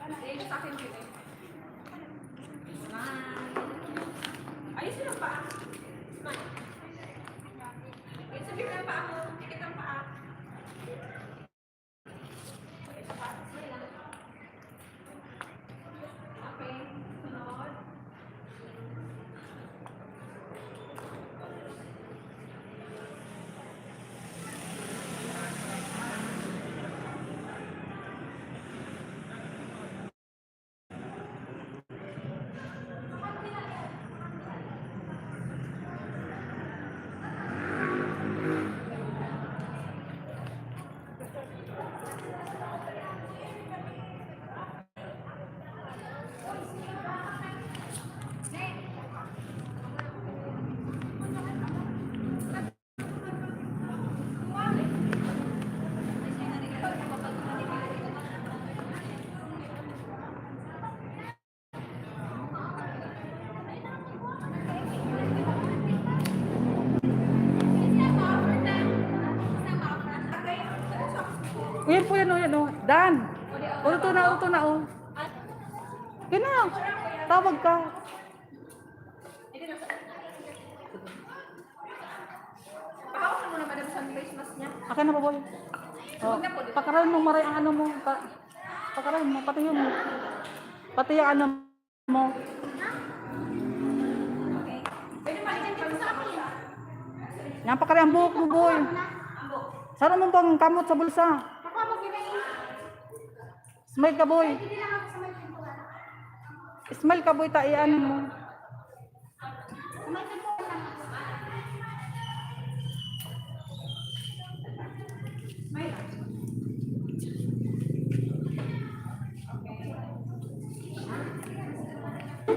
Sa akin din eh. Ayos mo lang paa. Smile. Sabi mo lang paa mo. Tikit ang paa. Okay. Sunod. Yan po yan o, yan o. Dan! Uto na o. Yan na. Tawag ka. Pahawakan mo na madam sa face mask niya. Akin na po boy. Oh, pakaroon mo maray ang ano mo. Pakaroon mo, pati yun mo. Pati yung ano mo. Okay. Pwede maligyan ka sa akin. Yan pakaroon ang buhok mo boy. Saan mo bang kamot sa bulsa? Smile ka boy. Smile ka boy, taian mo.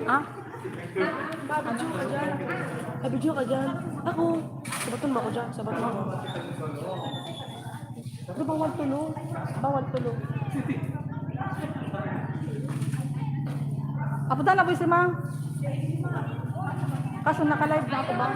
Ah? Abidyo ka dyan. Abidyo ka dyan. Ako. Sabaton ba ako dyan? Sabaton ba? Pero bawal tulo. Bawal tulo. Apo na boy si Mang. Kaso naka-live na ako ba?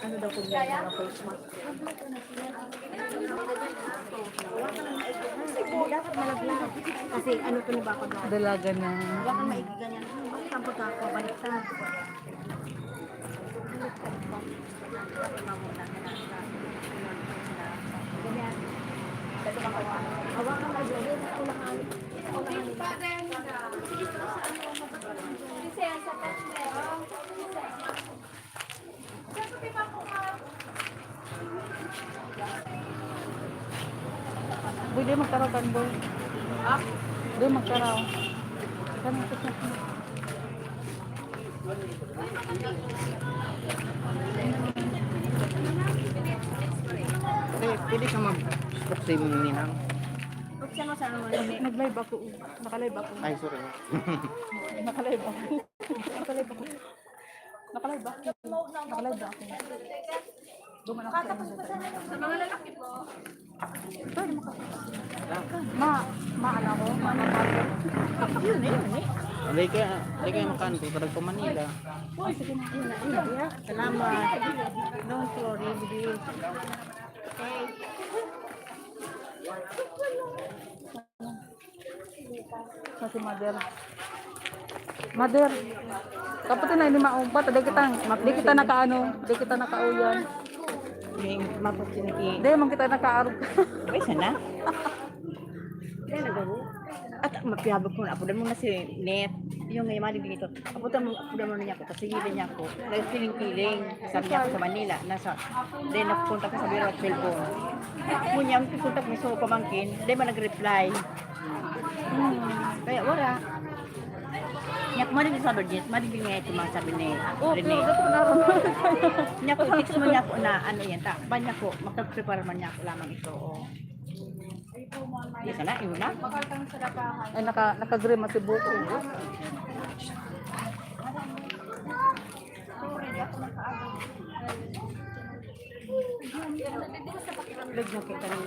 Ano daw kung yan mga face mask? Dapat malaglag. Kasi ano to ni Bako na? Dalaga na. Dapat maigigan yan. Bakit ang pagkako? Baliktad. Ganyan. Hawakan na dyan. Ulangan. Boy, di magkaraw kan boy. Ha? Di magkaraw. Kan ito na. Pwede ka mag-spray mo ninang. Saan sa ano? Nag-live ako. Naka-live ako. Ay, sorry. Naka-live ako. Naka-live ako. Naka-live ako. Naka-live ako. Duman ako sa inyo. Sa mga lalaki po. Pwede maala ko. Yun eh. Hindi kayo makan kay parang ko Manila. Ay, sige na. Salamat. Don't worry, baby. Kasi Mother, kapatid na ini maumpat, di kita nakauyan. Yung mapagsinaki. Di man kita nakaarog. Ay, sana? Kaya nagaro. At mapiyabag ko na. Apudan mo na si Net. Yung ngayon mali dito. Apudan mo na niya ako. Tapos sigilan niya ako. Nagpiling-piling. Sabi niya ako sa Manila. Then napunta ko sa biro at cellphone. Ngunyan, pupunta ko sa pamangkin. Then man nag-reply. Kaya wala. Niya ko maligid sa Virgin. Maligid nga ito mga sabi ni Rene. Niya ko, text mo niya ko na ano yan. Ba niya ko, makapprepare man niya ako lamang ito. Yes, na, yun na. Ay, naka-grima si Buko. Lagyan kita ng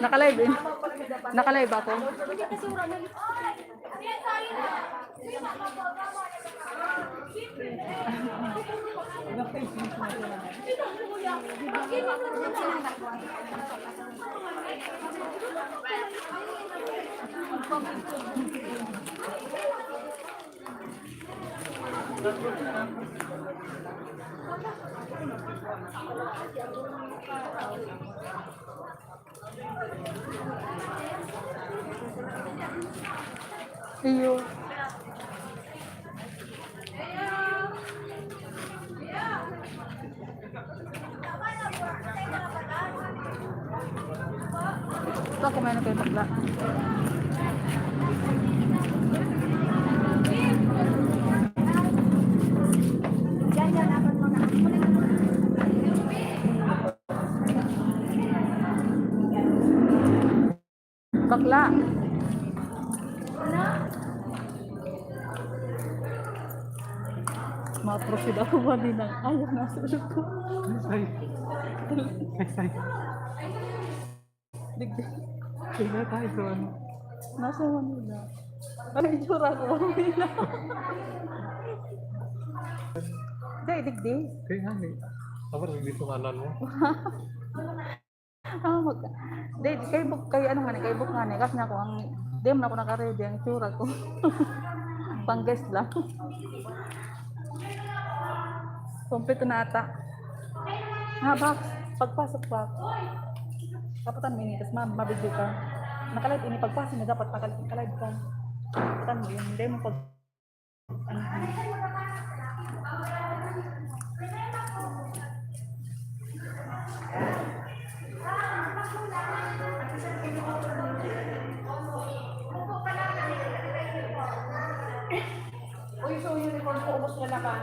Naka-live eh. Naka-live ako. Iyo. Ito, kumain na kayo magla. Bakla. Ma-proceed ako ba din ng ayaw na sa ulo ko. Digdig. Kaya tayo sa ano. Nasa Manila. Ano yung tsura ko? Manila. Hindi, digdig. Kaya nga eh. Ako rin dito ngalan mo. Hindi, kay ano nga ni, kay book nga ni. Kasi ako ang, di mo na ako naka-ready ang tsura ko. Pang guest lang. Kompleto na ata. Ha, box. Pagpasok pa. Kapatan mo yun, tapos mabigyo ka. Nakalive ini, pagpasok mo dapat nakalive ka. Kapatan mo yun, hindi mo pag... Uy, so uniform ko, ubos na naman.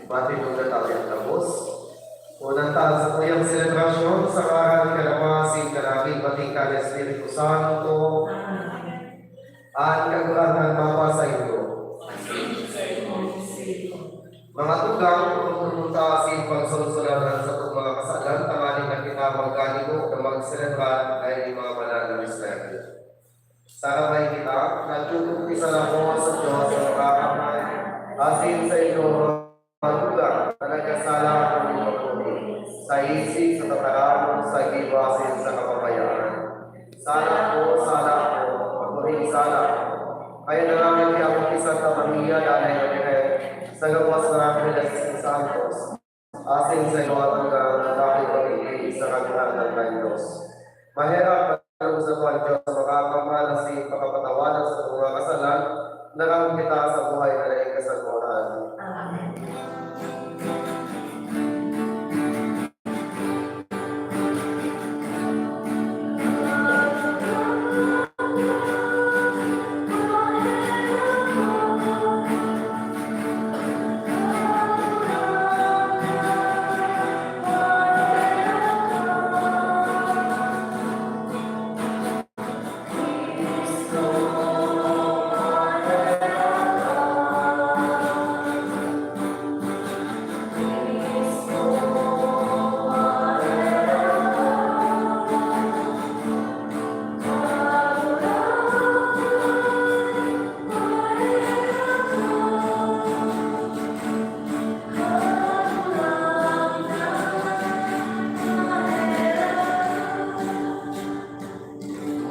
Matindog na tayo ang labos. Unang taas sa tuyang selebrasyon sa karan kalamasin kanaming batikal ng Espiritu Santo. At kagurahan mapa sa ito. Mga tugang, pumunta asin pagsulsularan sa itong mga kasalan, tangaling na kita magkanino na magselebrat ay mga banal na misteryo. Sarabay kita, nagtutumpisa na po sa Diyos sa kakamay, asin sa ito mga tugang, na nagkasala at mga sa isip, sa tataramo, sa iwasin, sa kapabayaan. Sana po, maguling sana po. Kaya na namin kaya ang isang kapamilya dahil na sa gawas na namin na si Santos. Asin sa iyo at hanggang dahil pag-ibig sa kanilang ng Diyos. Mahirap ang usapan Diyos sa makakamalasing pakapatawanan sa mga kasalan na kami kita sa buhay na naging kasaguran. Amen.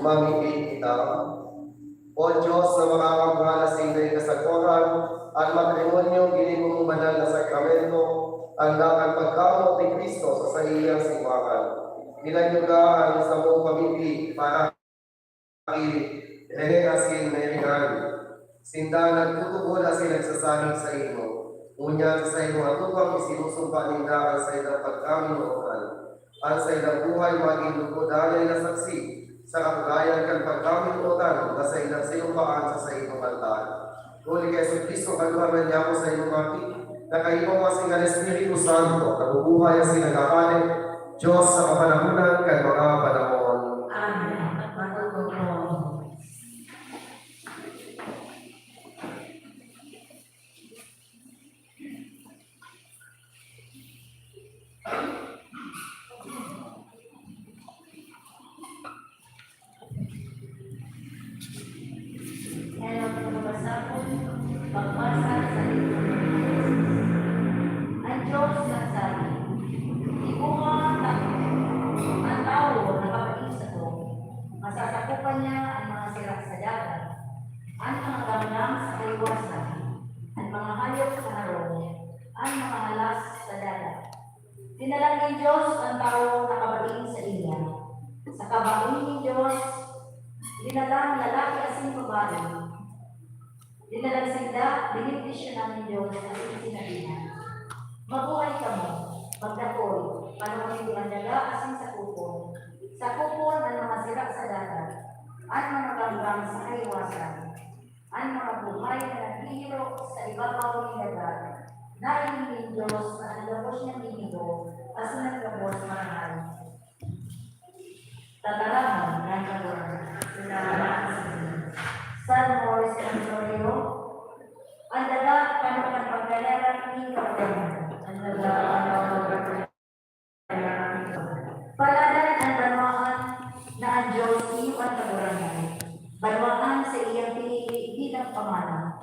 Mamigay kita, O Diyos na makakamalasing na ikasaguran, ang matrimonyo ginigong banal na sakramento, ang dakan pagkamot ni Kristo sa iyang simbahan. Ginanyugaan sa mong pamilya para rehenasin na iringan. Sindahan tutubo na sila sasanig sa ino. Unya sa ino at upang isinusumpa nindahan sa ilang pagkaminookan. Ang sa ilang buhay maging lugodanay na saksi sa kapagayan kang pagkaminutan na sa ilang sinumpaan sa inyong altar. Uli kay Yesu Cristo, kaluhanan niya ko sa inyong mati, na kayo masing ang Espiritu Santo, nabubuhay ang sinagapanin, Diyos sa kapanahunan kay mga panahon. Amen. Ang Diyos nagsabi, ikuha ang tao na kapatid sa to, masasakupan niya ang mga sira sa dagat, ang mga gamgam sa kaiwasan, ang mga hayop sa harong, ang mga halas sa dagat. Dinalang ng Diyos ang tao na kabaing sa iya. Sa kabaing ng Diyos, dinalang lalaki asing babae. Dinalang sila, binibisyonan ng Diyos na sinabihan. Mabuhay ka mo, magdakoy, panawin ang daga asing sa kupon. Sa kupon ang mga sira sa dagat, ang mga ganggang sa kaiwasan, ang mga buhay na naghihiro sa ibabaw ng dagat, nailing ng Diyos na ang labos niyang inigo, as nagkabos mahal. Tataramon ng kaguran, sinaraan sa San Morris Antonio, ang dagat panukan pagkalaran ni Kaguran, ang dagat panukan paladan ang banwaan na ang Diyos iyo ang Kaguran, banwaan sa iyang pinili bilang pamana.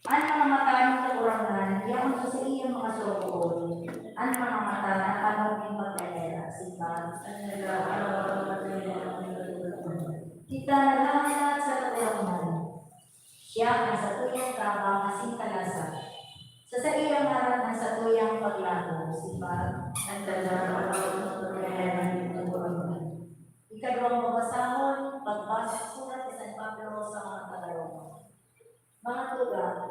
Ang mga mata ng Kaguran, iyang sa iyang mga surukoon, ang mga mata na panukin pagkalera, sipan, ang dagat kita nalahat sa Kaguran. Siya ang satuyang tabang asing kalasa. Sa iyang harap ang satuyang paglago, sipag, ang dalang pagkakaroon ng Kaguran. Ikadawang mabasahon, pagbasa surat ni San Pablo sa mga Tagalog. Mga tugang,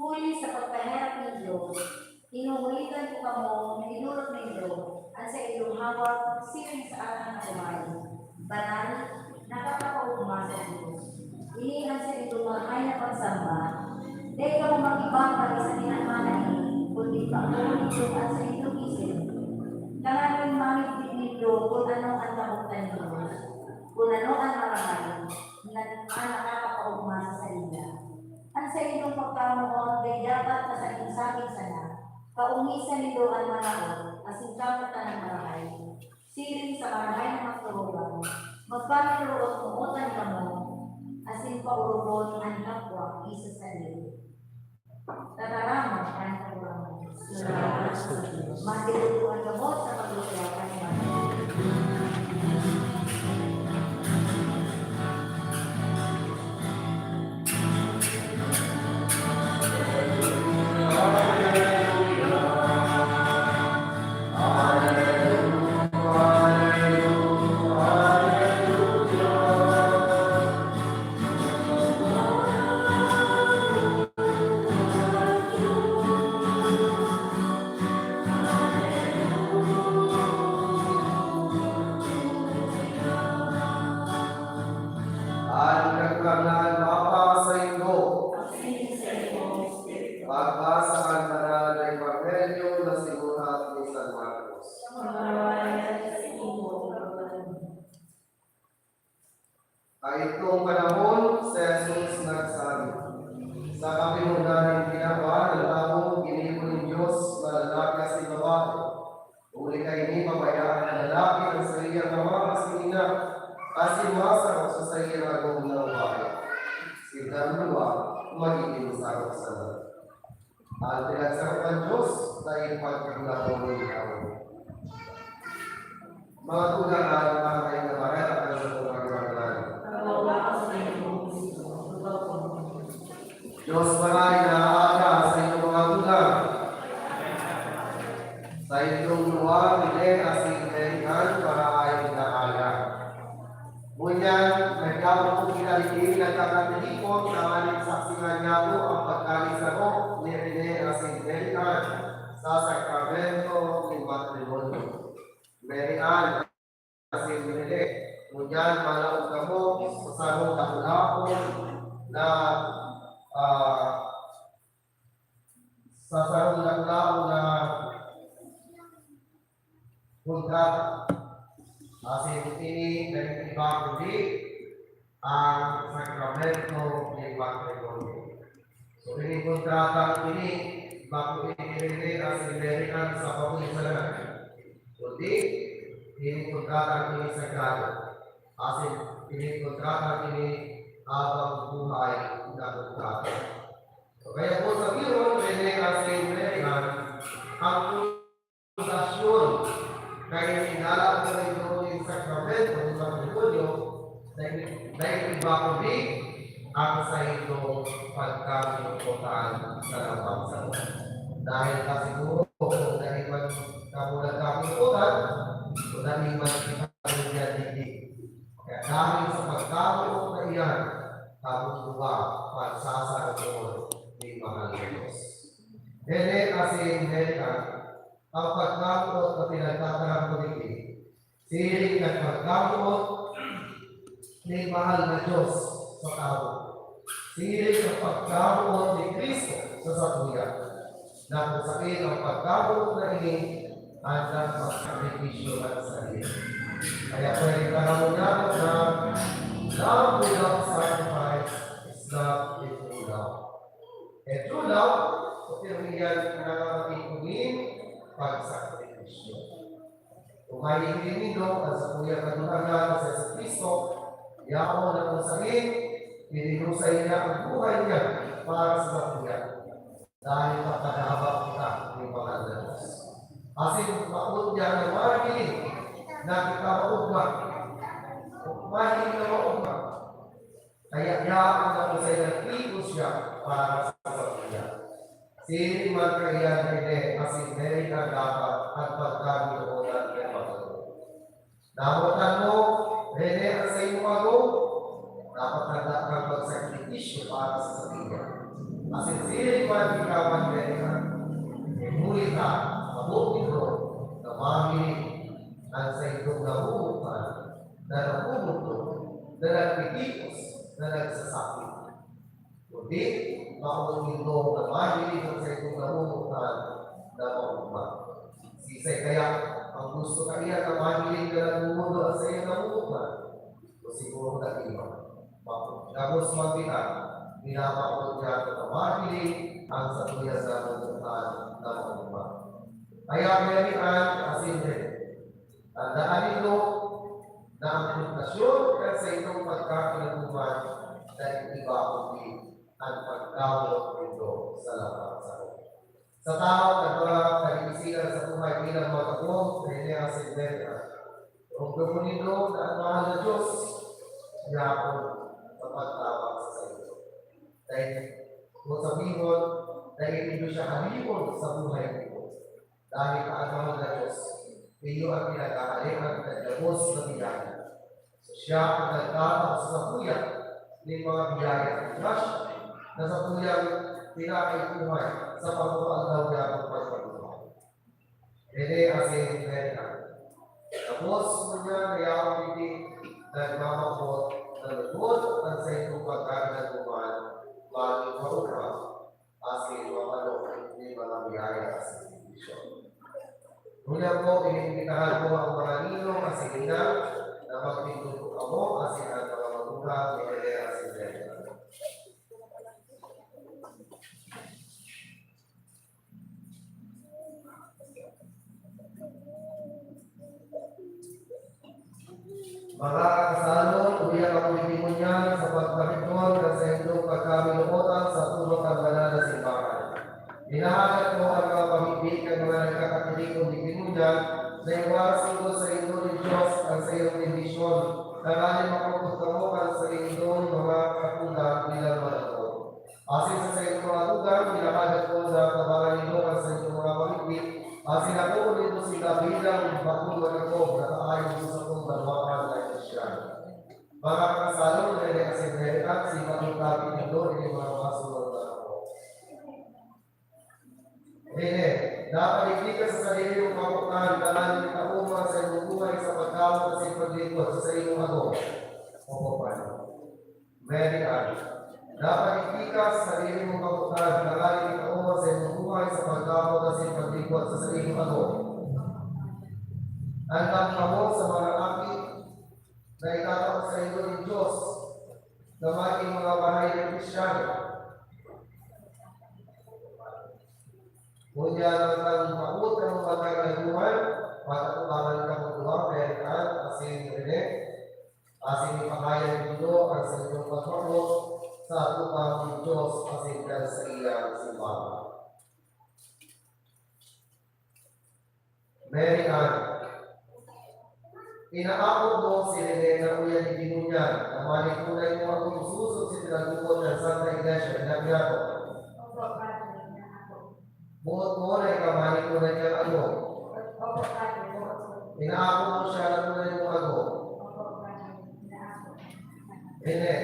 huli sa pagkaharap ng Diyos, inuulitan ko kamo na inulot ng Diyos at sa iyong hawak siring sa aking kumain. Banal, nakakapaugma sa Diyos. Inihan sa ito mga ay na pagsamba, dahil ka mo mag-ibang sa tinamanan kundi pagkakulit at sa inyong isip. Kailangan mamit din ninyo kung ano ang kabutan ninyo, kung ano ang maraming na nakakapaugma sa salida. Ang sa inyong pagkamuon ay dapat kasagin sana, kaungisan nito ang manaon, asin kamatan ng marahay. Siling sa marahay ng magturugan, magpamiluot umutan ka mo, asin paurubon ang kapwa isa sa iyo. Tataraman ang karulang. Matilutuan ka mo sa paglutuan ng Ang nagkanaan mapa sa inyo. Magbasa ang banal na Ebanghelyo na sinulat ni San Marcos. Ay itong panahon, si Jesus nagsabi, sa kapinunan ng ginawa ng tao, giniko ng Diyos na lalaki si babae. Uli kayo ni pabayaan ng lalaki ng sa iyang ama at ina, kasi masarap sa sa iyang agong na babae. Si dalawa, magiging sarap sa lahat. Ang pinagsarap ng Diyos na ipagkagulong ng tao. Mga tulangan ang kayong nabarat at ang pagkagulong. Diyos maray na aga sa inyong mga tulang. Sa inyong luwag, hindi asing kailangan para ay naaga. Ngunyan, nagkawag kong kinalitin, nagkakatilikot na maling saksingan niya po ang pagkalisaro ni Rene asing kailangan sa sakramento ng matrimonio. Mary Ann, asing Rene, ngunyan, malaog ka mo sa sarong kahulapon na sa sarong laklao na kontrata. Asin ini dari iba kundi ang sakramento ng matrimonio. So ini kontrata ini bago ini asin derikan sa pagkulisanan. Kundi ini kontrata ini sagrado. Asin ini kontrata ini habang buhay na kontrata. So kaya po sa biro, pwede asin derikan ang konsasyon kaya sinala ko rin yung sakramento ng matrimonio dahil iba ko din ang sa ito pagkakinukutaan sa labansa. Dahil kasi siguro dahil magkamulat kakinukutan, so dahil magkakaroon hindi. Kaya dahil sa pagkakinukutan na iyan, tapos luwa pagsasarayon ni mahal na Diyos. Dene kasi Amerika, ang pagkakuot na pinagtatarang ko nito, siling nagpagkakuot ni mahal na Diyos sa tao. Siling ang pagkakuot ni Kristo sa satuya. Na kung sakin ang pagkakuot na ini, andang magsakripisyo at sarili. Kaya pwede ka naman natin na love without sacrifice is not a true love. A true love, kung pinagyan na nakakikunin, pagsakripisyo. Kung mahihiling nito ang sa kuya kadulangan sa Kristo, yaon na kung sahin, pinihusay niya ang buhay niya para sa kuya. Dahil makadahabak kita ng mga Diyos. Kasi maud niya na mahihiling na kita maugma. Mahihiling na maugma. Kaya yaon na kung sahin ang ikus siya para sa kuya. Sini magkaya hindi kasi hindi ka dapat at pagkakinuunan ng pagkakulo. Namutan mo, hindi ang sa iyong ako, dapat kang magsakripisyo para sa sarili. Kasi sini magkikaman hindi ka, muli ka, mabuti ko, na mamili ang sa iyong nabubukan, na nabubuto, na nagpipikos, na nagsasakit. Kundi, makunin mo na mahilig sa itong namubukan na maugma. Sisay kaya, ang gusto kaya na mahiling ka ng bumudo at sa iyo na maugma. O siguro na iba. Tapos mabihan, pinapakot niya ito na mahiling ang sa tuya sa bumutan na maugma. Kaya pinalihan asin rin. Tandaan ito na ang implikasyon at sa itong pagkakinaguman na iba kundi ang pagkawot nito sa lahat sa iyo. Sa tao at mga kaibisigan sa buhay bilang mga kapong, kanya sa Ibera. Kung gumunin doon na ang mahal na Diyos, niya ako sa pagtawag sa iyo. Dahil kung sabihin na hindi siya halipon sa buhay mo, dahil ang mahal na Diyos, iyo ang pinagkakalihan at nagdabos na biyaya. So siya ang nagtatapos sa kuya ng mga biyaya ng Diyos na sa kuyang pinakaikuhan sa pagpapagaw niya ng pagpapagawa. Hindi asin Ibera. Tapos mo niya nayawang hindi nagmamakot na lugod at sa itong pagkakinaguman baging maura asin mamalok ng mga biyaya asin bendisyon. Una po, inimbitahan ko ang mga ninong asinina na magpintuto mo asin ang mga magulang ni Elea asin Ibera. Mga kasalo, tuwiyak ang testimonyan sa pagpahitwag ng sa inyong pagkamiluotan sa tulong ng banal na simbahan. Hinahanap mo ang mga pamibig at mga nagkakatilikong testimonyan na iwasin ko sa inyo ni Diyos ang sa iyong bendisyon na galing makapagtamukan sa inyong mga kapulang bilang malakot. Asin sa inyong mga lugar, hinahanap ko na kabangan ninyo ang sa inyong mga pamibig. Asin ako nito sila bilang bakulan ako na kaayon sa kong balwakan na Kristiyan. Mga kasalo na nag-asin at si matutapin nito ay mga masunod na ako. Hindi, dapat hindi ka sa sarili mong kamutan dahil ikauma sa iyong buhay sa pagkawat at sa paglingkod sa iyong ako. Opo pa. Mary Ann, dapat hindi ka sa sarili mong kamutan dahil ikauma sa iyong buhay sa pagkawat at sa paglingkod sa iyong ako. Andang kamo sa mga akit na itatapos sa inyo ng Diyos na maging mga bahay ng Kristiyan. Kunya ng makut ng mga kagaguhan, pagkatubangan ka ng duha, Perikan, asin Rene, asin ipakayan dito ang sa inyong pagpapot sa atupang ng Diyos asin dahil sa iyang simbahan. Mary Ann, inaabot mo si Rene na uyan ni Binunyan, na manikulay mo ang susod si pinagukod ng Santa Iglesia, Inabiato. Buot mo na ikamani ko na niya ano. Inaako mo siya na tunay mo ano. Hindi.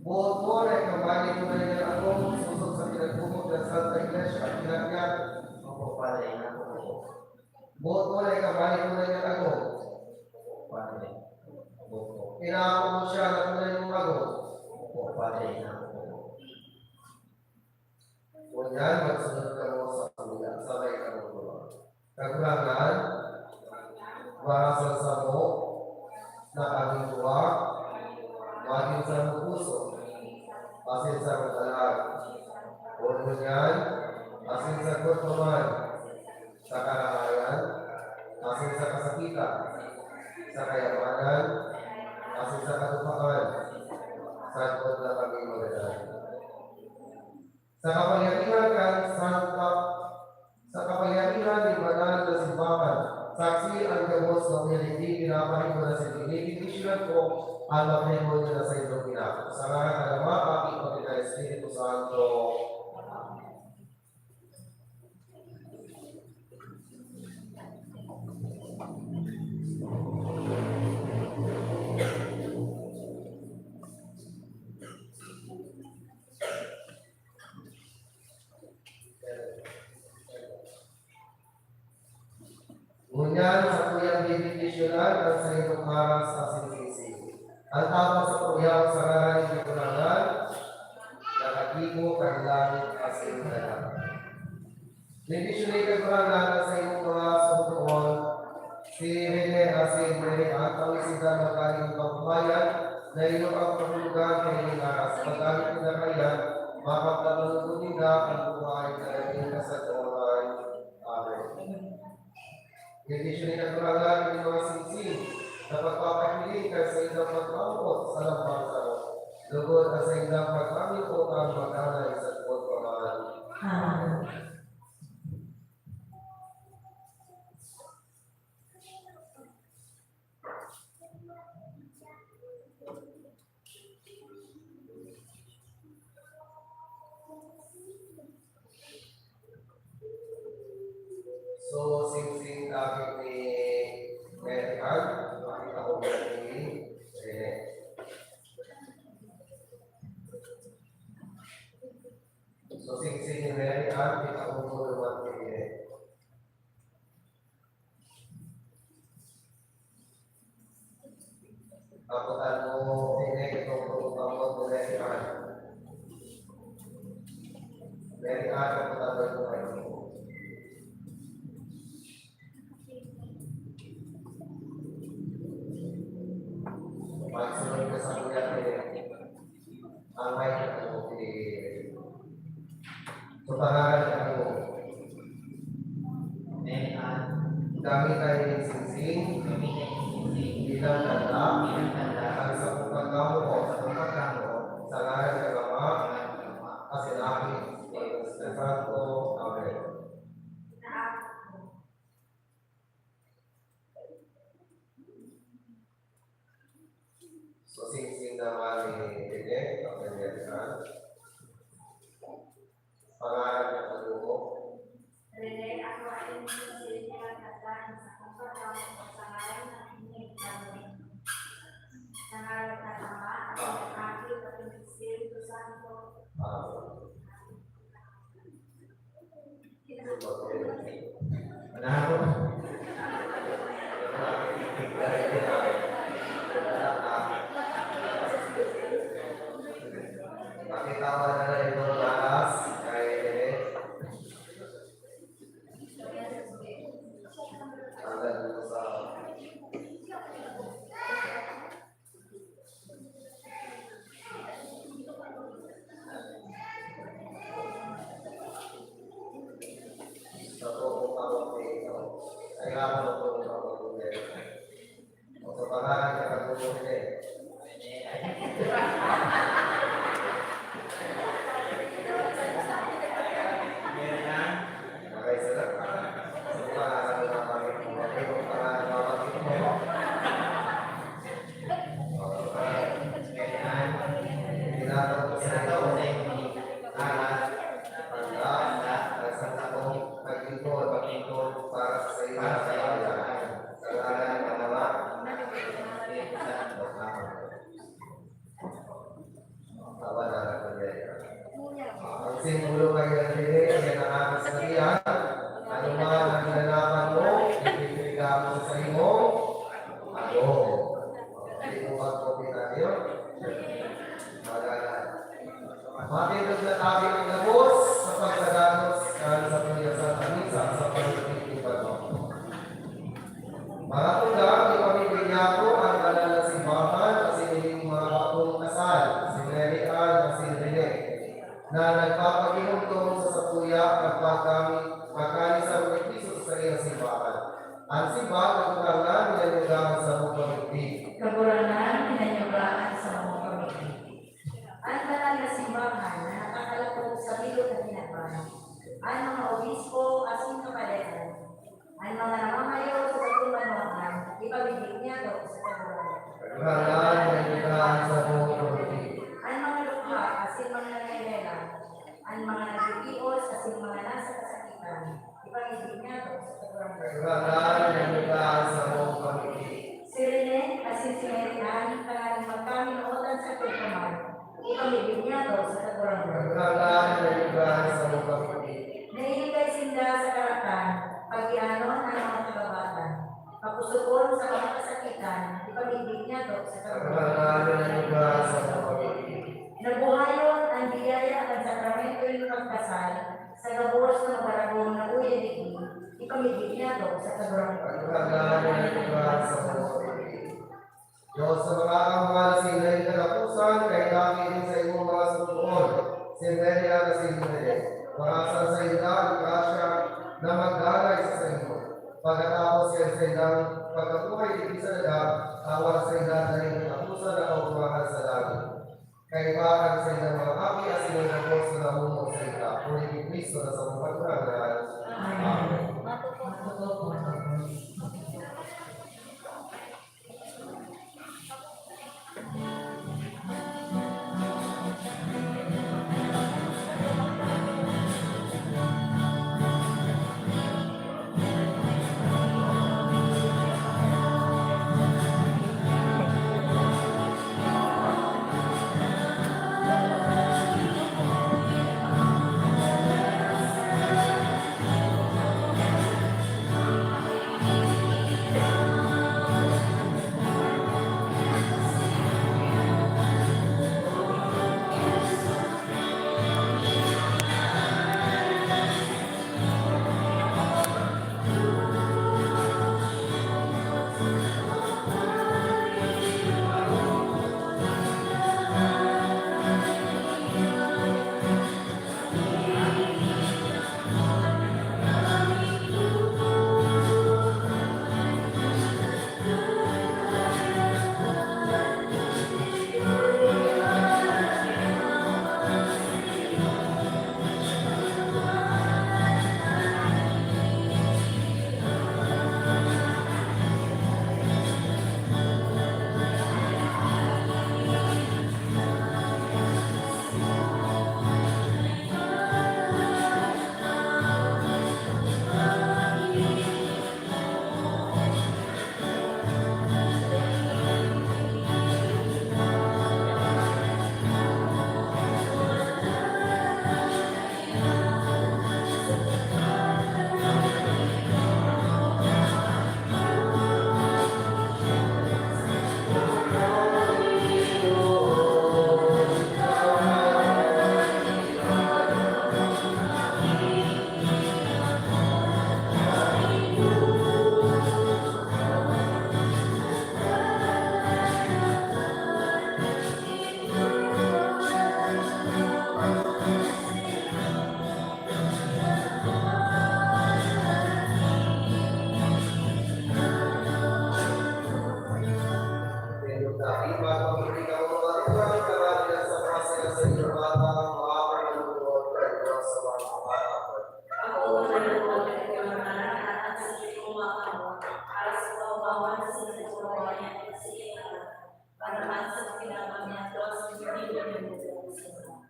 Buot mo na ikamani ko na niya ano. Susok sa pinagkumot ng Santa Iglesia. Pinagyan. Opo, pala. Buot mo na ikamani ko na niya ano. Pala. Inaako mo siya na tunay mo ano. Opo, pala. Kunyan, magsunod ka mo sa kuya, sabay ka mo ko. Kagulangan, marasal sa mo, na aming tuwa, maging sa mong puso, asin sa mong alam. Kunyan, asin sa kurtuman, sa karahayan, asin sa kasakitan, sa kayamanan, asin sa katupakan, sa ikot na kami magadan. Sa kapangyarihan ni banal na simbahan, saksi ang gabos na hindi pinapahin mo na sa pinipindisyonan ko ang mapahin mo na sa inyong pinako. Sa ngalan ng Ama, aking Panginoon Espiritu Santo. Ngunyan sa kuyang bibindisyonan at sa inyong harang sa sinisisi. Ang tapos sa kuyang sa ngalan ng Kulangan, nakatibo kay langit as in dalang. Nindisyon kaguranan sa iyong mga subukan, si Rene Asin Rene at ang isida ng kaling pagbayan na iyong ang pahulugan kay Linaras. Pagkalit na kaya, makapagtalunin na ang buhay na naging kasatuhan. Amen. Nindisyon kaguranan ng mga singsing na pagpapahiling ka sa ilang pagpapot sa lampang sao. Lugod na sa ilang pagpapot ang magkanay sa tuwag pamahan. Amen. So, sing-sing aking ni Medical, makita ko ba ni Rene? So, sing-sing ni Medical, kita ko po naman ni Rene. Aputan mo, Rene, itong pagpapang mo Medical. Medical, aputan mo ito kayo. Pagsunod ka sa kuya ang may katulog so pangalan ka mo kami tayo ng singsing bilang tanda ang sa pagkakamo ko sa lahat ng Ama kasi namin sa Santo. Amen. So, sing-sing naman ni Rene, ang American. Pangalan niya pagluko. Rene, ako ay sinisili ng tandaan sa pagkakamo sa ngayon ng inyong namin. Sa ngayon ng Ama, at ng Anak, at ng Espiritu Santo. Pakitawan na rin itong lakas kay Rene. Tanggal dito sa totoong tawag dito. Ay nga po totoong tawag dito. O sa pangalan niya pagluko Rene. Okay, sila. Sa pangalan ng mga Panginoon. Okay, kung pangalan ng mga Panginoon. Tinatawag ko sa iyo. Anak, tanda, sa takong paglingkod para sa iyo sa bayan. Sa ngalan ng Ama, Awa na lang ko ang simbolo kay Rene, yan ang aking salihan. Ano man ang ginanapan mo, ipipiligan mo sa imo. Ano? Hindi mo magkopi tayo. Magalan. Matindog na tabi ang labos sa pagsadanos sa pagyasan kanisa sa pagkakitipan mo. Mga tundang, ipamigay niya ako ang banal na simbahan at siniling mga bakong kasal, si Mary Ann at si Rene, na nagpapaginugtong sa sapuya at pagkalis sa mga Kristo sa iyong simbahan. Ang simbahan na kurangan nilalugahan sa mga pamigay. Kagurangan, pinanyugaan sa mga pamilya. Ang banal na simbahan na nakakalapog sa bilog na tinapan. Ang mga obispo, asin kapalaran. Ang mga namamayo sa pagkumanuan, ipabigay niya ito sa kagurangan. Kurangan nilalugahan sa mga pamigay. Ang mga lukha, asin mga nangyayela. Ang mga nagtikios, asin mga nasa kasakitan, ipabigay niya ito sa kagurangan. Kurangan nilalugahan sa mga pamigay. Si Rene, asin si Mary Ann, pangalang magkaminuotan sa pagkaman, ipamigay niya ito sa kagurangan. Kurangan nilalugahan sa mga pamigay. Nailigay sinda sa karatan, pag-ianon ang mga kababatan, pagusukon sa mga kasakitan, ipamigay niya ito sa kagurangan. Kurangan nilalugahan sa mga pamigay. Nabuhayon ang biyaya at sakramento ng pagkasal sa gabos ng baragong na Pagkakalaan ng lugar sa buhay. Diyos sa mga kamahal sa inay katapusan, kay kami din sa imong mga susunod. Si Maria na si Maria. Marasal sa ila ang grasya na magdalay sa inyo. Pagkatapos sa ilang pagkabuhay di sa daga, awa sa ila na rin katapusan na kautumahan sa langit. Kay parang sa ilang mga kami at silang kapos na namunod sa ila. Kuni ni Kristo na sa mga pagkakas. Amen.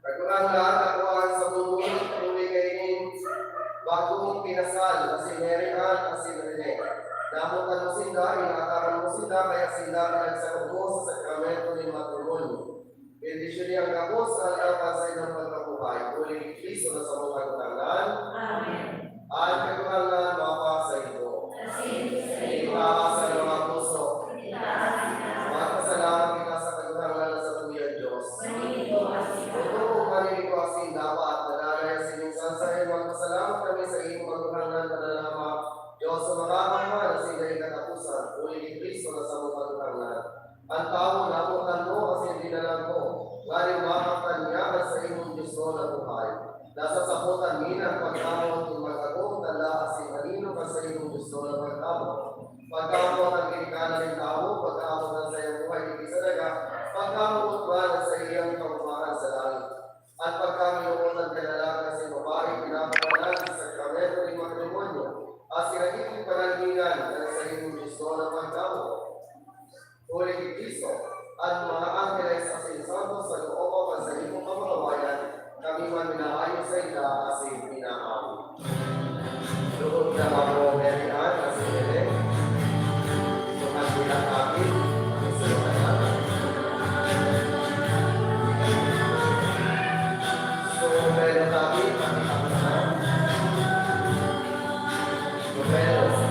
Kagurang lahat nakuhaan sa mundo, tuloy kainin, bagong pinasal, na si Mary Ann at si Rene. Namutan mo sila, inakaran mo sila, kaya sila pinagsakumo sa sakramento ni matrimonyo. Bendisyon niya ang gabos na alapan sa ilang pagkabuhay. Tuloy ni Kristo na sa mga katangan. Amen. At kagurang lahat mapa sa ito. Itaas sa mga puso. Magpasalamat kita sa kagurang lahat sa tuyang Diyos. Maninig ko asin dapat nananay sa inyong sansahin. Magpasalamat kami sa inyong magkuhangan panalama. Diyos sa mga kamahal sa inyong katapusan. Uli ni Kristo na sa mga magkuhangan. Ang tao nakutan mo kasi dinalang mo. Ngayon makaktan niya sa inyong Diyos na buhay. Nasa saputan minang pagkamot kung mag-agong tanda kasi manino ka sa inyong Diyos na pagkamot. Pagkamot ang kinikanan ng tao, pagkamot ang sa iyong buhay ni Kisaraga, pagkamot ba sa iyong kabumahan sa langit. At pagkaminuutan ka na lang kasi babae pinapawalan sa sakramento ng matrimonyo at sinagiging panalgingan na sa inyong Diyos na pagkamot. Uli ni Kristo at mga angeles sa sinsanto sa loob at sa inyong kamagawayan, kami man minaayon sa ila kasi pinaamin. Loob na ako, Mary Ann, kasi Helen, sukat bilang akin, sukat natin. So, meron tayo, pakitama na. So, meron.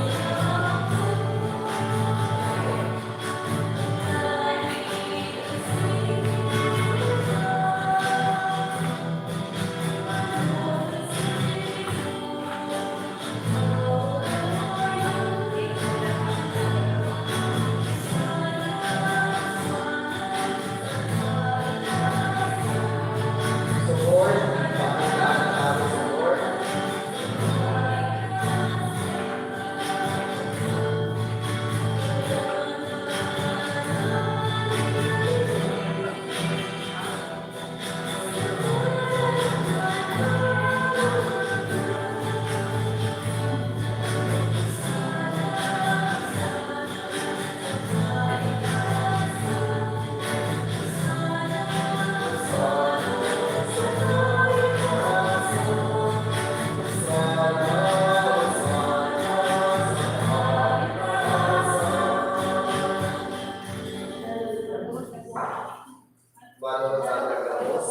Manong sa nagkapos.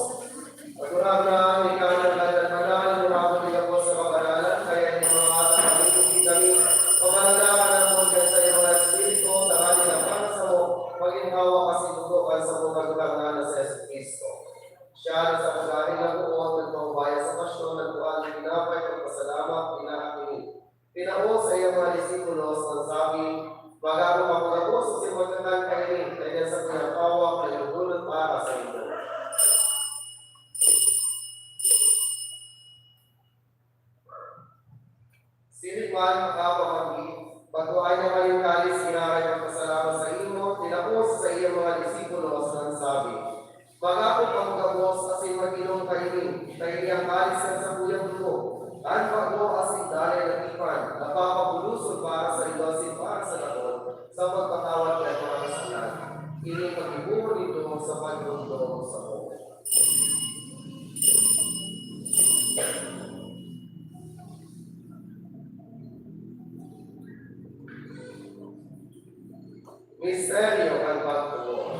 Pagurang na ikaw ng kanan-kanan, lumabot niya po sa kabanalan, kaya yung mga ating kami, pamanalakan ng mga sa iyong mga espiritu, tanganin na para sa mo, maging hawa kasi tutukan sa mga magkakana na sa Yesu Cristo. Siya na sa pagkain ng buong nagpapabaya sa pasyon, nagpuan ng pinapay, pagpasalamat, pinaakinig. Tinao sa iyong mga disipulos, ang sabi, magago mapagapos sa simagkakang kainin, kaya sa pinapawak na yung dulot para sa ito. Silit man makapamagi, pagkuhay na kayong kalis, inaray pagpasalamat sa imo, tinapos sa iyong mga disipulos, ang sabi, magago pagkapos kasi mag-inom kainin, kaya iyang kalis ka sa buyang dugo, ang pagko asin dalay na ipan, napapabulusod para sa iwasin para sa lakon, sa pagpatawad ng mga kasalanan. Ini pag-ibuho nito sa pagdundong sa mo. Misteryo ang pagtubo.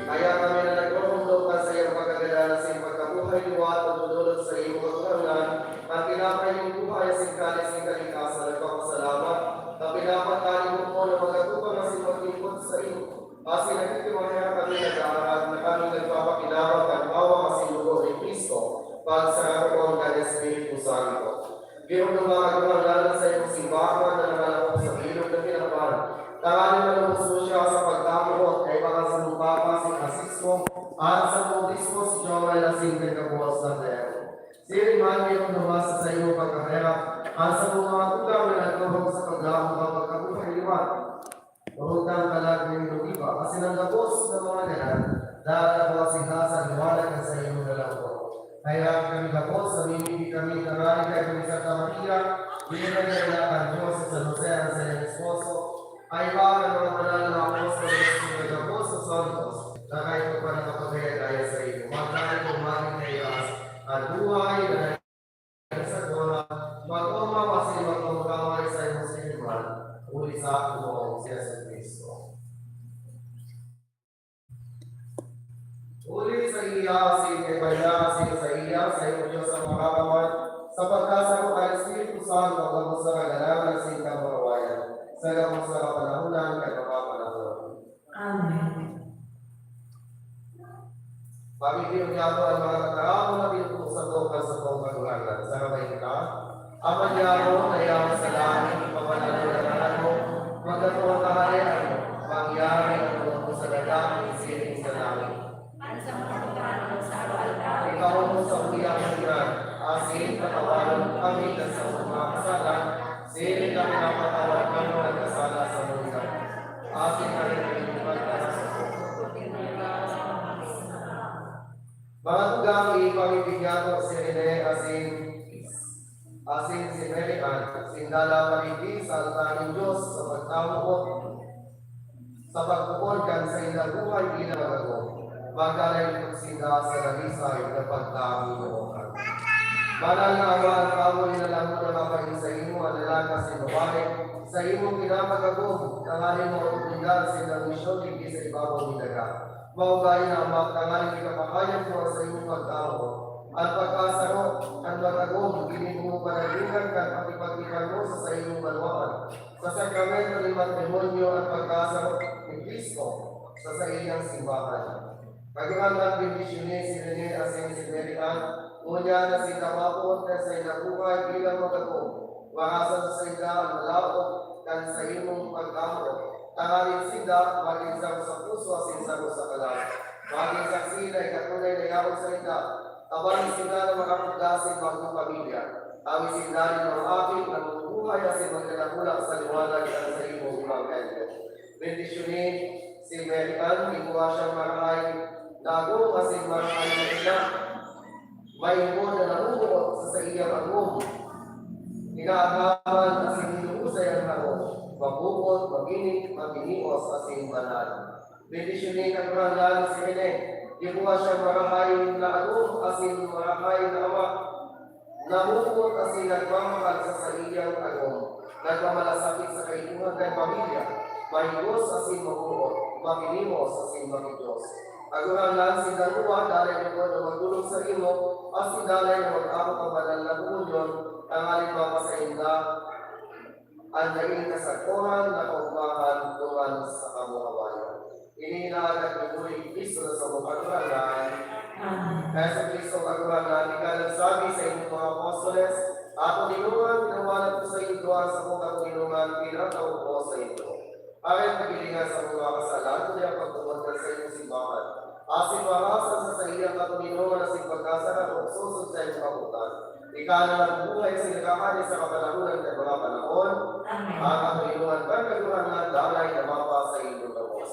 Kaya kami na nagpapagdokan sa iyong pagkagalanan sa iyong pagkabuhay liwat at tudulot sa iyong pagkakulangan, ang pinapay iyong buhay sa kalis ng kalikasan, nagpapasalamat, na pinapatali mo po na magkatupang na simaglingkod sa iyo. Kasi nagkikimaya kami nag-aaral na kami nagpapakinabang at awa kasi lugo ni Kristo, pag sa karoon ka ng Espiritu Santo. Biyong lumagagulang sa iyong simbahan na nangalakot sa ilog na pinapan, tanganin na lubos mo siya sa pagdamot kay mga salupapa si Francisco at sa Bautismo si Joel na singkang kabuhas ng Leo. Siring man biyong lumasa sa iyong pagkahirap at sa mga tugaw na nagtulong sa pagdamot ng pagkabuhay liwan. Tuhutang kalag ng lumiba kasi ng labos ng mga ganan dahil ang sila sa liwanag na sa iyong dalawang. Kaya kami labos, namimili kami tanganin kay kami sa Maria, binigay na ang Diyos sa San Jose ang sa iyong esposo, ay para ng mga banal na apostolos ng nagapos sa Santos, na kahit ko pa nakapagaya gaya sa iyo. Magkano kumagin na iyas, at buhay na sa dola, mag-oma kasi magpagkamay sa iyong siniman, uli sa ako si Yesu Cristo. Uli sa iya, si Kebaya, si sa iya, sa iyo Diyos ang makakawan, sa pagkasa ko kay Espiritu Santo, ang sa kagalangan sa ikang marawayan, sa gamot sa kapanahunan, kay makapanahon. Amen. Pagiging niya po ang mga katao na pinupusadokan sa buong kagulagan. Sa kamay ka, aman niya mo, nayaman sa langit, papanalagan mo, magkatuwang kaharian mo, mangyari ang tulong mo sa dagang, isiling sa langit. Ikaw mo sa uyang hanggan, asin katawaran kami sa mga kasalan, siling kami napatawad kami ng kasala sa mundo. Asin na rin kami pagkasa sa mundo. Mga tugang ipamibigyan ko si Rene asin si Merian, sindala paligid sa altar ng Diyos sa pagtawag sa pagpupulkan sa ilang buhay bilang magago. Magkalay pagsinda sa nalisay na pagtawag. Banal na awa ang kamoy na lang mo na mapahin sa imo, alalaga sa babae, sa imo pinamagagong, tanganin mo ang tinggal sa ilang misyon, hindi sa ibabaw nilaga. Maugay na ang magtanganin ikapakayan mo sa iyong pagtawag. At pagkasaro, ang magagong, ginig mo panagingan ka at ipag-ipan mo sa iyong maluwaan. Sa sakramento ng matrimonyo at pagkasaro ni Cristo sa iyong simbahan. Pagkakangan bendisyonin si Rene asin si Merian, unya na si Kapapot na sa iyong buhay bilang magagong. Wakasan sa iyong ang malapot kan sa iyong pagkamot. Tangaling sila, maging sa puso asin sa kalan. Maging saksi na ikatunay na yawon sa ita. Abang sila na makapagdasin bagong pamilya. Awin sila rin ng aking na buhay asin magkakulak sa liwanag at sa iyong Evangelyo. Bendisyonin Merian, ikuha siyang marahay na agong asin marahay na ina. May mo na namuot sa iyang agong. Inaagaman asin hinusay ang harong. Mabukot, mabinig, mabinios asin banal. Bendisyonin ang karangalan si Hene. Ikuha siyang marahay na agong asin marahay na ama. Namukot asin nagmamahal sa iyang agong. Nagmamalasakit sa kaituhan ng pamilya. Mahigos asin mabuot. Makinimos asin makidiyos. Agurangan si Dalua, dalay ko na magulong sa imo, as si dalay na mag-ako ang banal na bumunyon, ang aling mapasain na, ang naging kasagpuhan na kaumahan tungan sa kamukawayan. Inihinahagad ni Muli Kristo na sa mga agurangan, kaya sa Kristo agurangan, ikaw nagsabi sa inyong mga apostoles, ako ninungan, tinawanan ko sa inyo, sa mga ninungan, pinatawag ko sa inyo. Aking pagilingan sa mga kasalan, kundi ang pagtumunod sa inyong simbahan. Asin marasan sa iyang katuninungan na pagkasara o susod sa iyong kabutan. Ika na lang buhay sa nagkakani sa kapanahunan ng mga panahon. Ang katuninungan ba kagurangan dalay na mapa sa inyong kapos.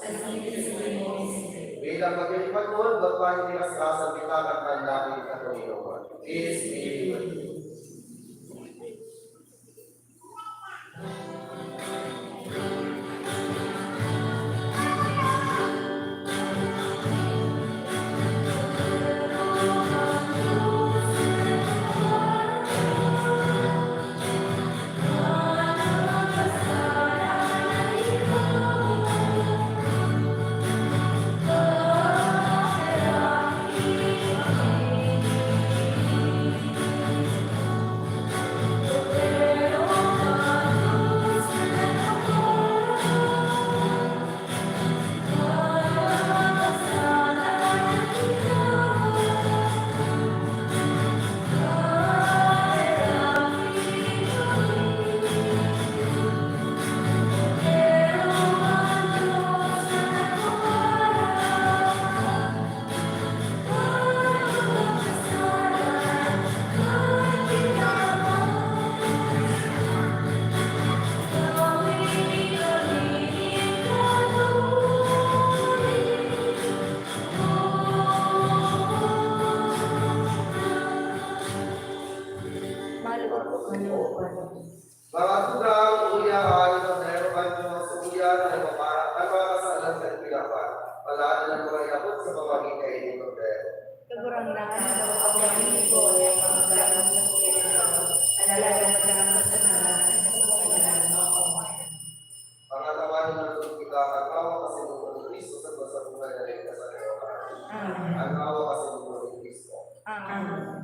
Bilang maglilipat mo, bagpahin nila sa kasang bitakan ng daming katuninungan. Is be mga tugang, uyahan, meron kayo sa uyan ay ang mga kasalan ng pinapan. Palaan ng mga inabot sa pamamagitan ng inyong pero. Kagurangan sa pagkakamit ko ay ang mga galang sa kuya alalagan sa mga kasalanan sa Pangatawanan ng tulong kita, ang awa kasi ng Panginoon Kristo sa buhay na rin sa ang awa kasi ng Panginoon Kristo. Amen.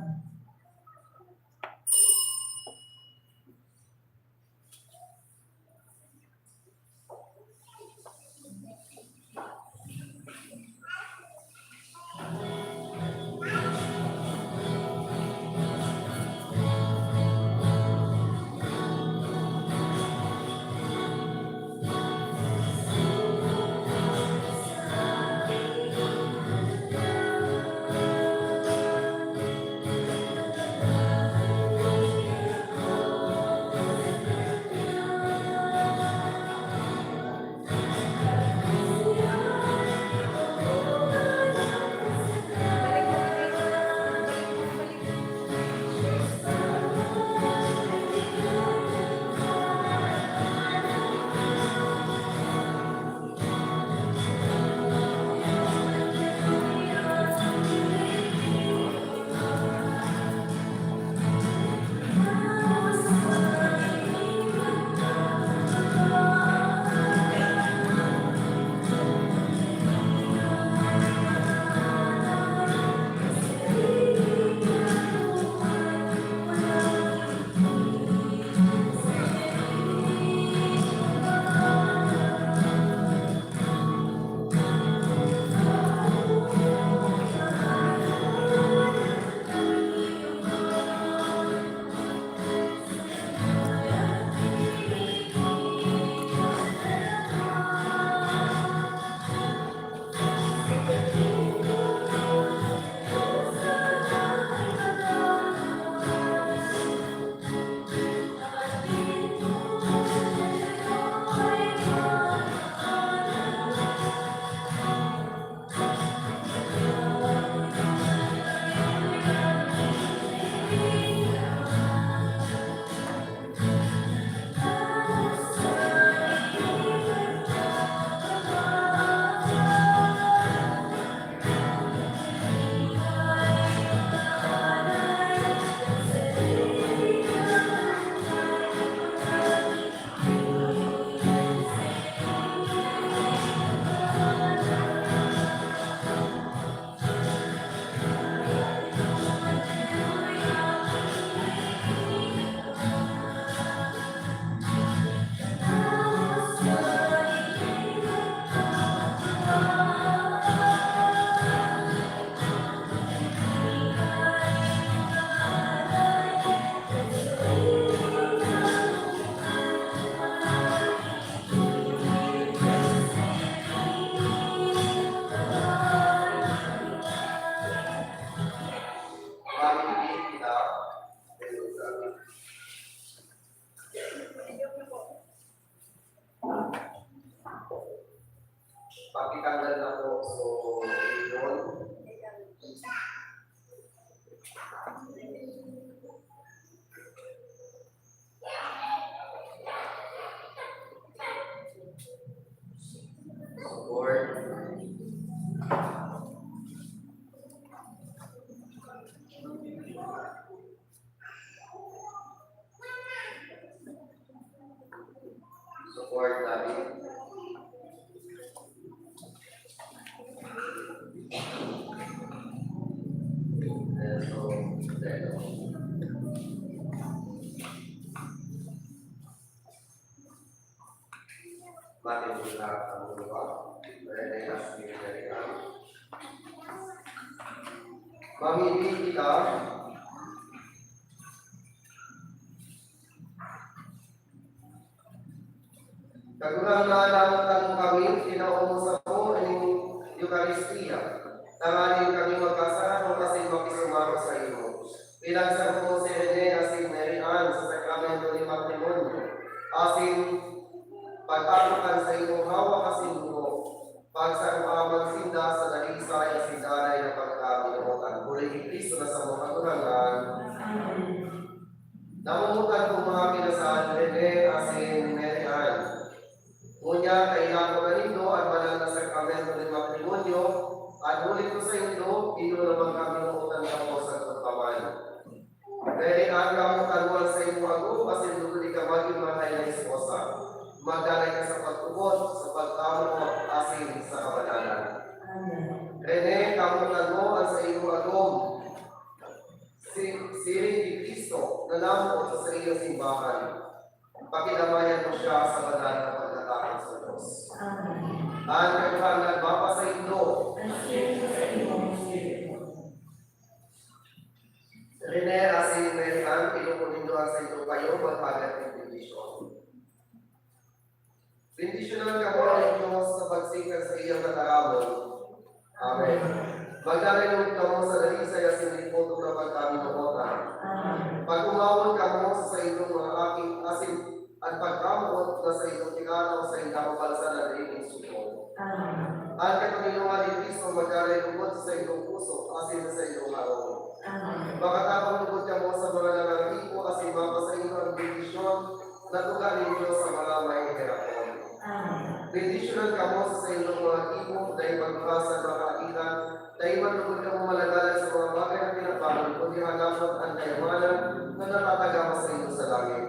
Pakitanggal na po. So, yun. Support. Support natin. So, mati kita ang lupa. Pwede na siya. Mamili kita kagulang na alam kami, kinaumusap mo ang Eucharistia. Tanganin kami magkasama kasi makisumaro sa iyo. Pinagsama mo si Rene asin Mary Ann sa sakramento ni matrimonyo. Asin pagtalukan sa iyong hawak asin mo. Pagsarupamang sinda sa dalisay asin dalay na pagkabinutan. Muli ni Kristo na sa mga kagulangan. Namumutan kong mga kinasal Rene asin Mary Ann. Ngunit kailangan ko na nito at banal na sakramento ng matrimonyo at ulit ko sa inyo, ino naman kami nuutan ka po sa pagpaman. Dahil ang kamutan sa inyo ako, kasi lugod ka maging mahal na esposa. Magdalay ka sa pagtubot, sa pagtamo at asin sa kabanalan. Rene, kamutan mo ang sa inyo agom. Siring ni Kristo na namot sa iyong simbahan. Pakilamayan mo siya sa banal na pagkatakot sa Diyos. Ang kanyang nagpapasaindo. Rene, asin Mary Ann, pinupunindoan sa ito kayo, magpagat ng bendisyon. Bendisyonan ka mo ang Diyos sa pagsikat sa iyong kataramon. Amen. Magdalay ka mo sa dalisay asin lipoto na pagkaminuotan. Pag umawon ka mo sa iyong mga aking asin at pagkamot na sa iyong tinanaw sa iyong kapabalsa na rin suko. Ang katanginungan ni Kristo magdalay lugod sa iyong puso asin sa iyong araw. Makatapang lugod ka mo sa mga nangangipo asin mapa sa iyong ang bendisyon na tuga ninyo sa mga may hirapon. Bendisyonan ka mo sa iyong mga ipo dahil magbasa ng kailan dahil manugod ka mo malagalan sa mga bagay na pinapaman kundi hanapot ang kayamanan na natatagama sa iyo sa langit.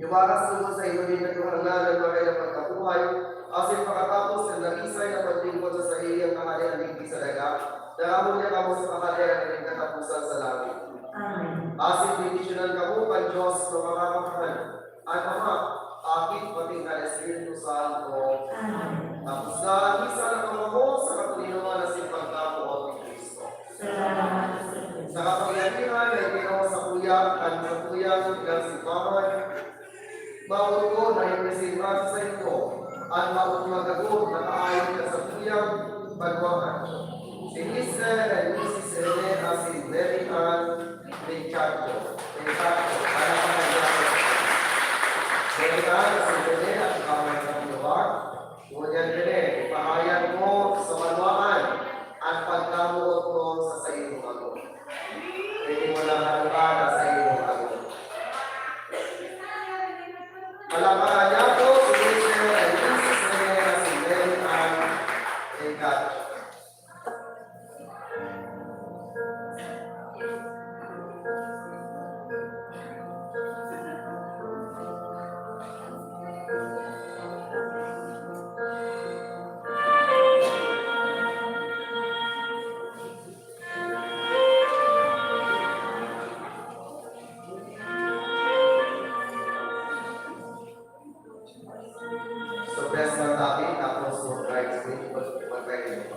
Iwaras lugod sa iyo din nagkahangalan na kayo pagkabuhay asin pakatapos ng nalisay na pagtingkod sa iyong kahalian digdi sa daga naramon niya ka mo sa kahalian na rin katapusan sa langit. Asin bendisyonan ka mo kan Diyos na makakamahan at Ama, akit pating ka Espiritu Santo. Tapos na, isa na kamo mo sa katulinuan na sipagkabuot ni Kristo. Sa kapangyarihan na ginawa sa kuyak at sa kuyang ilang simbahan, maut ko na ipresimbahan sa ito at maut magagot na kaayon ka sa kuyang pagwakan. Si Mr. and Mrs. Rene asin Mary Ann Ricardo, anak ng Ricardo. Mary Ann asin Rene at kamay ng luwag. Ngunyan Rene, ipahayag mo sa manuaan at pagkamuot mo sa iyong ako. Hindi mo lang hanukada sa iyong ako. Palamahan niya po si Mr. and Mrs. Rene asin Mary Ann Ricardo. So, best ng topic, tapos mo try to make it,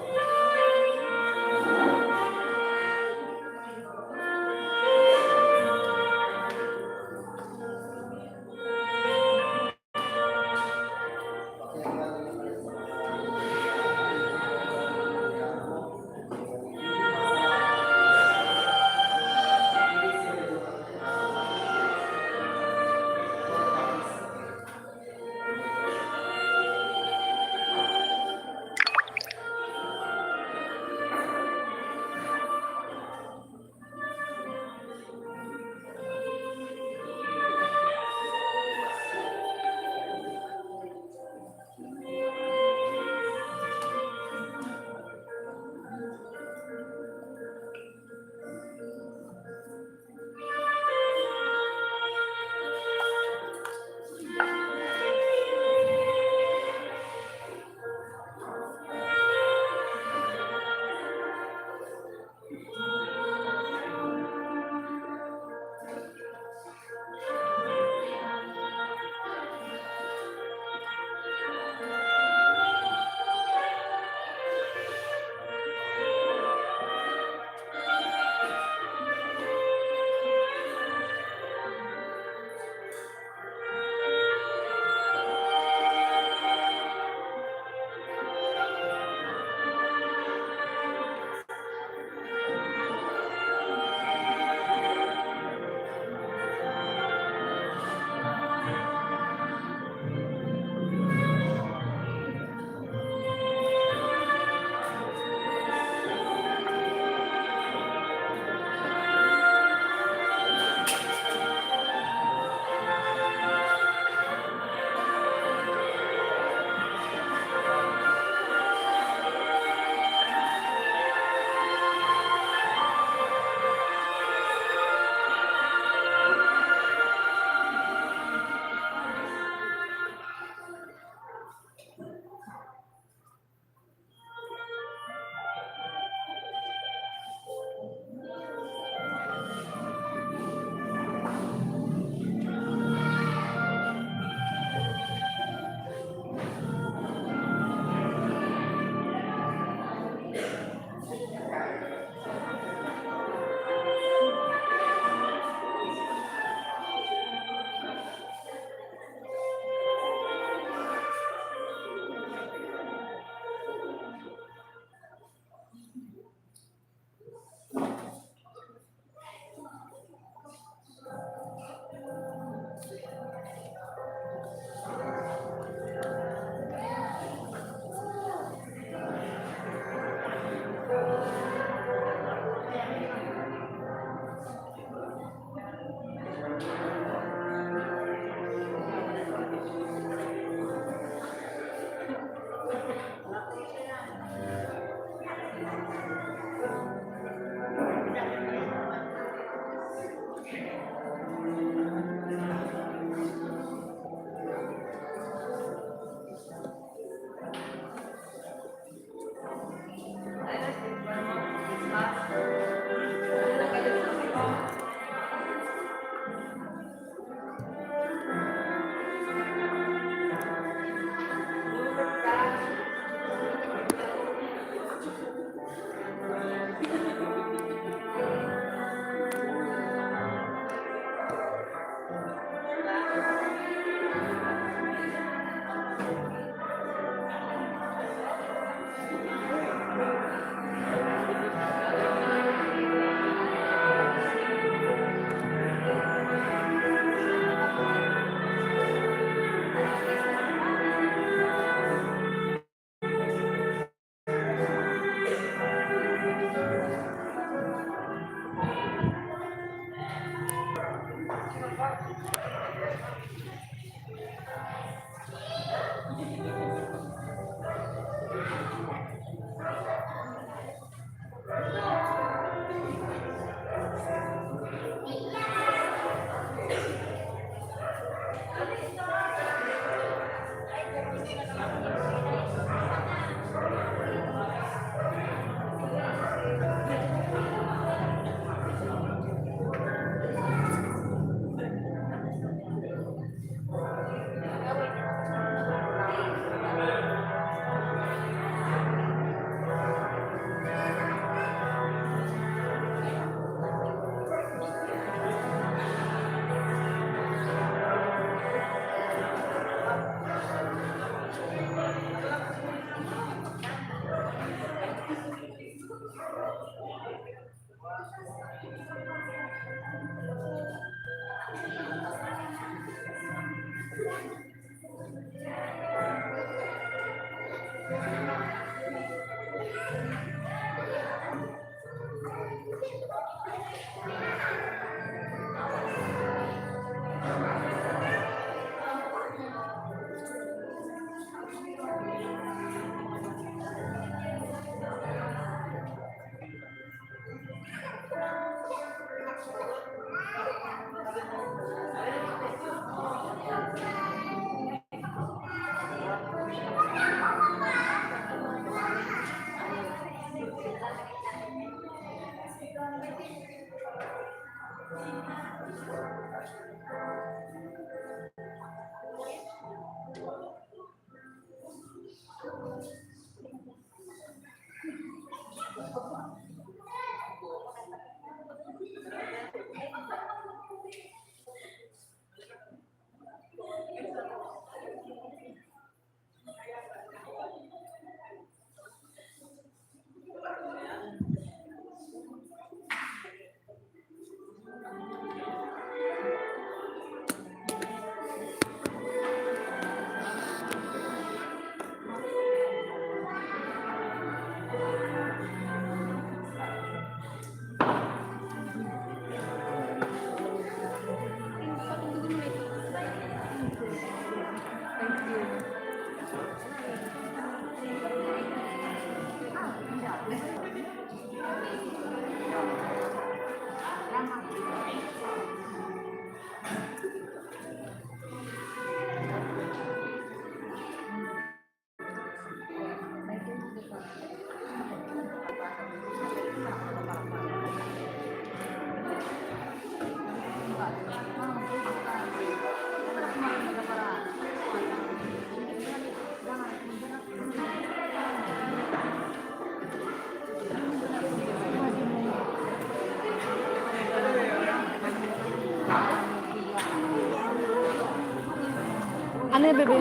Ano yan, bebe?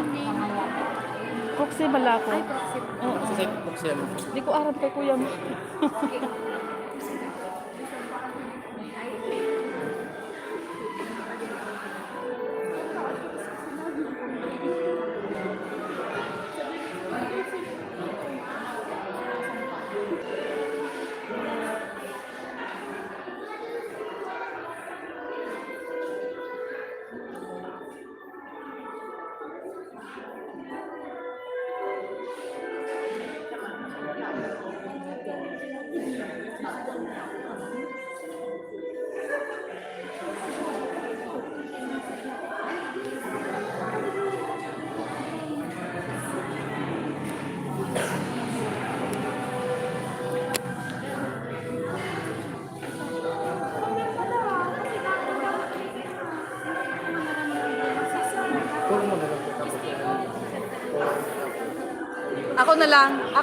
Proxy bala ko. Oo. Sa site box yan. Di ko arap kay kuya mo.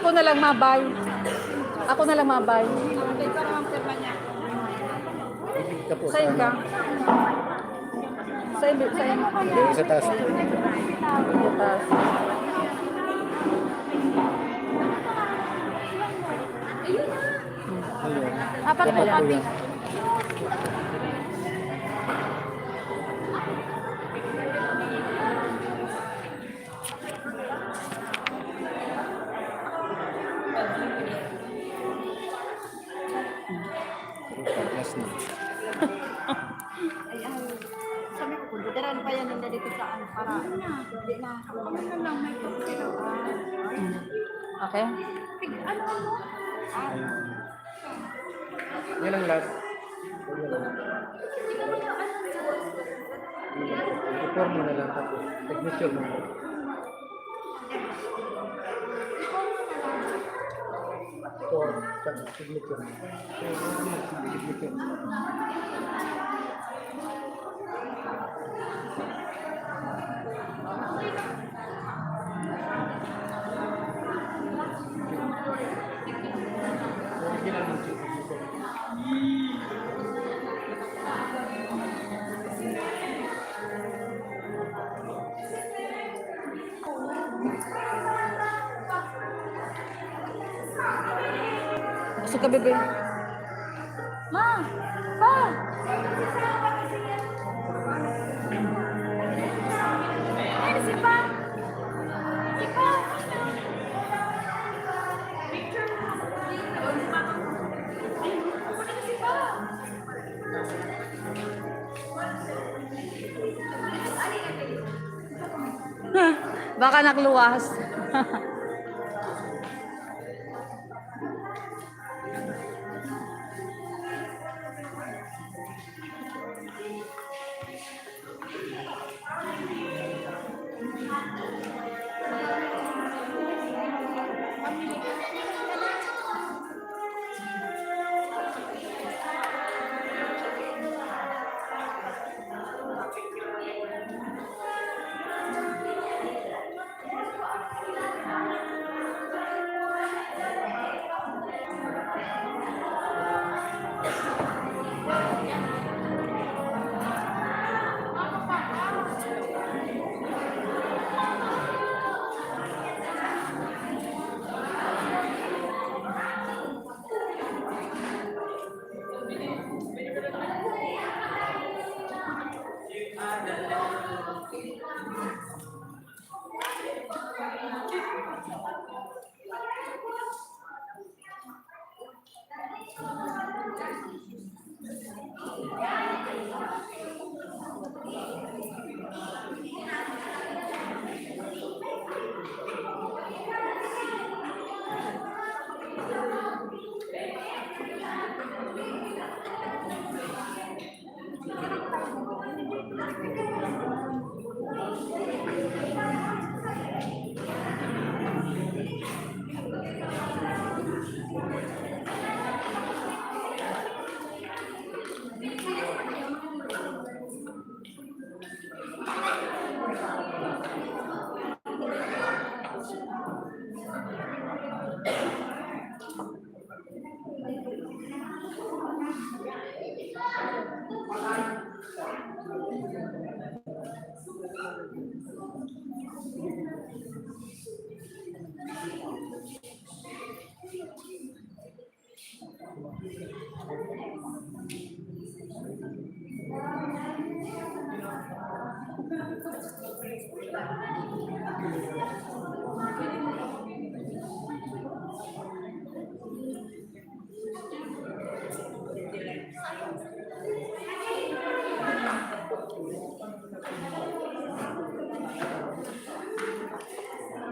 Ako na lang mabay. Ako na lang mabay. Bibig ka po Sa'yo ka. Sa'yo. Sa taas. Butas. Ayun. Apat po, apat. Last na. Sabi ko, dadaran pa yan nila dito sa ano, para hindi na. Ano lang, may Okay. Yan ang last. I-form mo na lang tapos. Signature mo. Form, tsaka signature mo. Signature. Original mo signature. Gusto ka, bebe? Ma! Pa! Ay, si Pa! Si Pa! Baka nakluwas.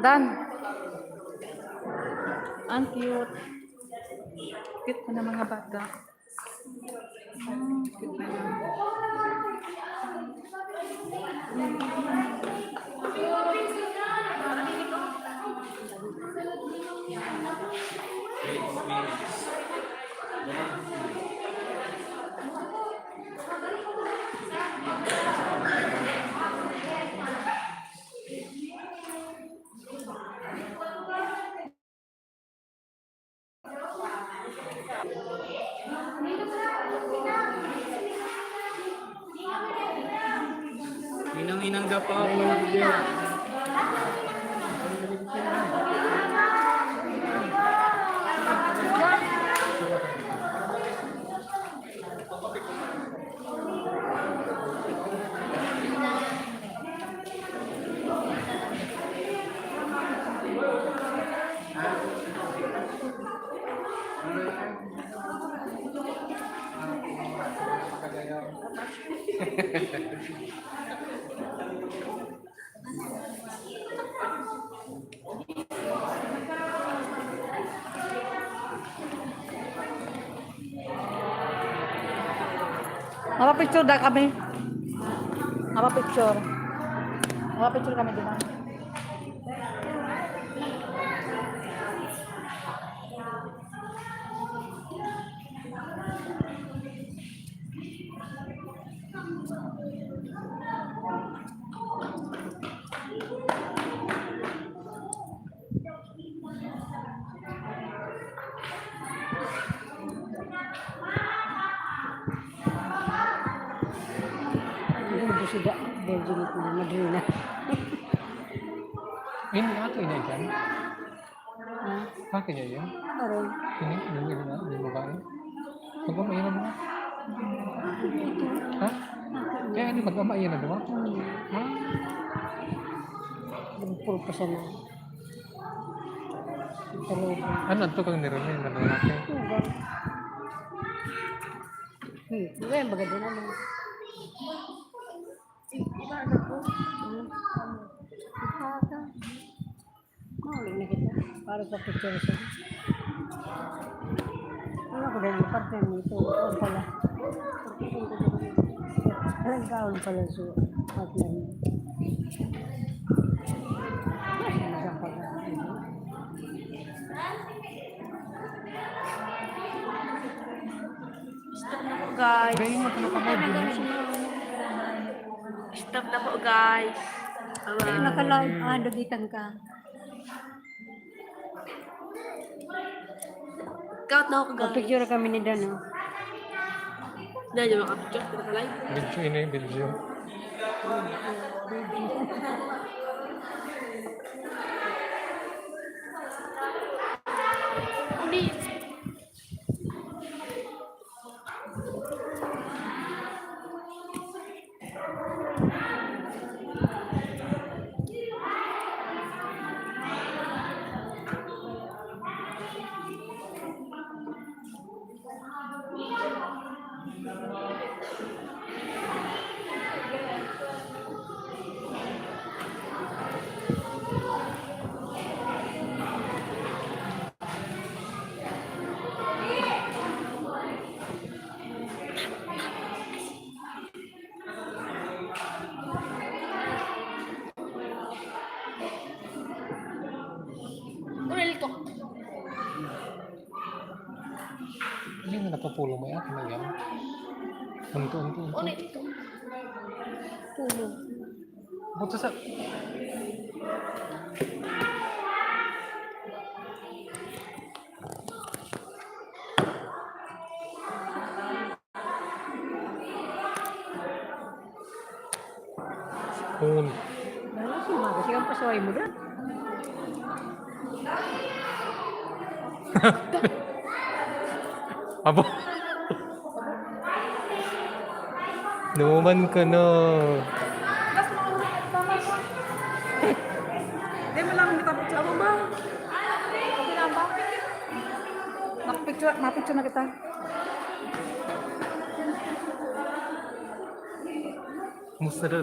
Dan. Ang cute. Cute na ng mga bata. Cute na yan. Inang-inang daw pa. Mapapicture dah kami. Mapapicture. Mapapicture kami din. Sudah berjumpa dengan Madrina. Ini ato ini kan? Pakai aja ya. Aron. Ini di babae. Pag maiyan mo. Ha? Kaya ini pag maiyan na, di ba? Ha? Lumpur pa siya na. Ano to kang nirumi na lalaki? Diba yung baga doon ano? Kaka. Mauling na kita. Para sa picture siya. Ano ko din ang partner nito? Oo pala. Alang kaon pala sa partner niya. Masang pala. Stop na po, guys. Gawin mo ito nakabod. Stop na po, guys. Naka-live. Dagitan ka. Count na ako, guys. Picture kami ni Dano. Dahil yung makapicture, pinaka-live. Video ini, video. Please. Ulit ko. Ini nga napapulo mo yan. Ano yan? Unto. Ulit ko. Buto sa... Spoon. Dano si Maga. Sige ang pasaway mo doon. Abo. Naman ka na. Hindi mo lang kita picture. Abo ba? Okay lang ba? Mapicture na kita. Musta na